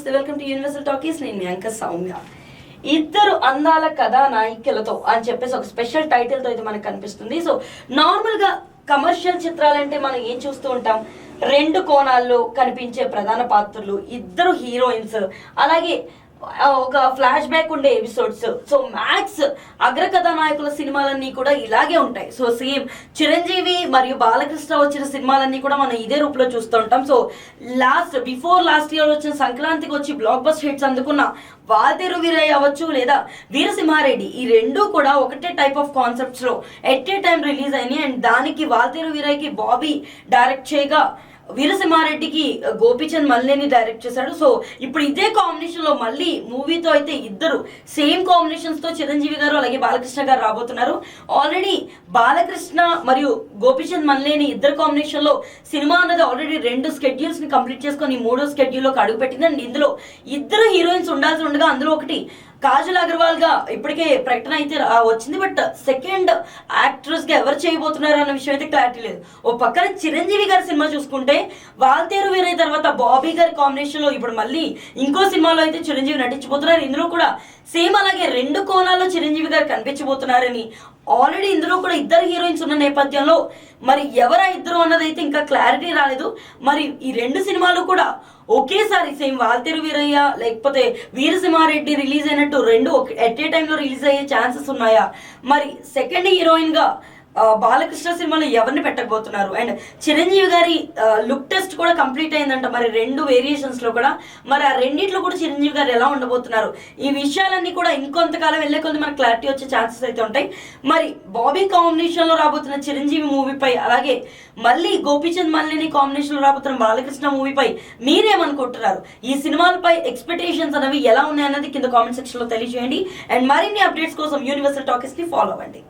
నమస్తే, welcome to universal talkies. నేను మీ anchor Soumya. ఇద్దరు అందాల కథానాయికలతో అని చెప్పేసి ఒక స్పెషల్ టైటిల్ తో అయితే మనకు కనిపిస్తుంది. సో నార్మల్ గా కమర్షియల్ చిత్రాలంటే మనం ఏం చూస్తూ ఉంటాం, రెండు కోణాల్లో కనిపించే ప్రధాన పాత్రలు, ఇద్దరు హీరోయిన్స్, అలాగే ఒక ఫ్లాష్ బ్యాక్ ఉండే ఎపిసోడ్స్. సో మ్యాక్స్ అగ్రకథానాయకుల సినిమాలన్నీ కూడా ఇలాగే ఉంటాయి. సో సేమ్ చిరంజీవి మరియు బాలకృష్ణ వచ్చిన సినిమాలన్నీ కూడా మనం ఇదే రూపంలో చూస్తూ ఉంటాం. సో బిఫోర్ లాస్ట్ ఇయర్ వచ్చిన సంక్రాంతికి వచ్చి బ్లాక్ బస్టర్ హిట్స్ అందుకున్న వాల్తేరు వీరయ్య అవ్వచ్చు లేదా వీరసింహారెడ్డి, ఈ రెండు కూడా ఒకటే టైప్ ఆఫ్ కాన్సెప్ట్స్ లో ఎట్ ఏ టైం రిలీజ్ అయినాయి. అండ్ దానికి వాల్తేరు వీరయ్యకి బాబీ డైరెక్ట్ చేయగా, వీరసింహారెడ్డికి గోపీచంద్ మల్లేని డైరెక్ట్ చేశాడు. సో ఇప్పుడు ఇదే కాంబినేషన్ లో మళ్ళీ మూవీతో అయితే ఇద్దరు సేమ్ కాంబినేషన్స్ తో చిరంజీవి గారు అలాగే బాలకృష్ణ గారు రాబోతున్నారు. ఆల్రెడీ బాలకృష్ణ మరియు గోపీచంద్ మల్లేని ఇద్దరు కాంబినేషన్ లో సినిమా అన్నది ఆల్రెడీ 2 స్కెడ్యూల్స్ ని కంప్లీట్ చేసుకొని 3వ స్కెడ్యూల్లోకి అడుగుపెట్టింది. అండ్ ఇందులో ఇద్దరు హీరోయిన్స్ ఉండాల్సి ఉండగా అందులో ఒకటి కాజల్ అగర్వాల్ గా ఇప్పటికే ప్రకటన అయితే వచ్చింది. బట్ సెకండ్ యాక్ట్రెస్ గా ఎవరు చేయబోతున్నారు అన్న విషయం అయితే క్లారిటీ లేదు. ఓ పక్కన చిరంజీవి గారి సినిమా చూసుకుంటే వాల్తేరు వీరయ్య తర్వాత బాబీ గారి కాంబినేషన్ లో ఇప్పుడు మళ్ళీ ఇంకో సినిమాలో అయితే చిరంజీవి నటించబోతున్నారు. ఇందులో కూడా సేమ్ అలాగే 2 కోణాల్లో చిరంజీవి గారు కనిపించబోతున్నారని, ఆల్రెడీ ఇందులో కూడా ఇద్దరు హీరోయిన్స్ ఉన్న నేపథ్యంలో మరి ఎవరా ఇద్దరు అన్నదైతే ఇంకా క్లారిటీ రాలేదు. మరి ఈ 2 సినిమాలు కూడా ఒకేసారి సేమ్ వాల్తేరు వీరయ్య లేకపోతే వీరసింహారెడ్డి రిలీజ్ అయినట్టు 2 ఎట్ ఏ టైంలో రిలీజ్ అయ్యే ఛాన్సెస్ ఉన్నాయా? మరి సెకండ్ హీరోయిన్ గా బాలకృష్ణ సినిమాలో ఎవరిని పెట్టకపోతున్నారు? అండ్ చిరంజీవి గారి లుక్ టెస్ట్ కూడా కంప్లీట్ అయిందంట మరి 2 వేరియేషన్స్ లో కూడా. మరి ఆ రెండిట్లో కూడా చిరంజీవి గారు ఎలా ఉండబోతున్నారు? ఈ విషయాలన్నీ కూడా ఇంకొంతకాలం వెళ్లే కొద్ది మనకు క్లారిటీ వచ్చే ఛాన్సెస్ అయితే ఉంటాయి. మరి బాబీ కాంబినేషన్ లో రాబోతున్న చిరంజీవి మూవీపై, అలాగే మళ్ళీ గోపీచంద్ మల్లేని కాంబినేషన్ లో రాబోతున్న బాలకృష్ణ మూవీపై మీరేమనుకుంటున్నారు? ఈ సినిమాలపై ఎక్స్పెక్టేషన్స్ అనేవి ఎలా ఉన్నాయన్నది కింద కామెంట్ సెక్షన్ లో తెలియజేయండి. అండ్ మరిన్ని అప్డేట్స్ కోసం యూనివర్సల్ టాకీస్ ని ఫాలో అవ్వండి.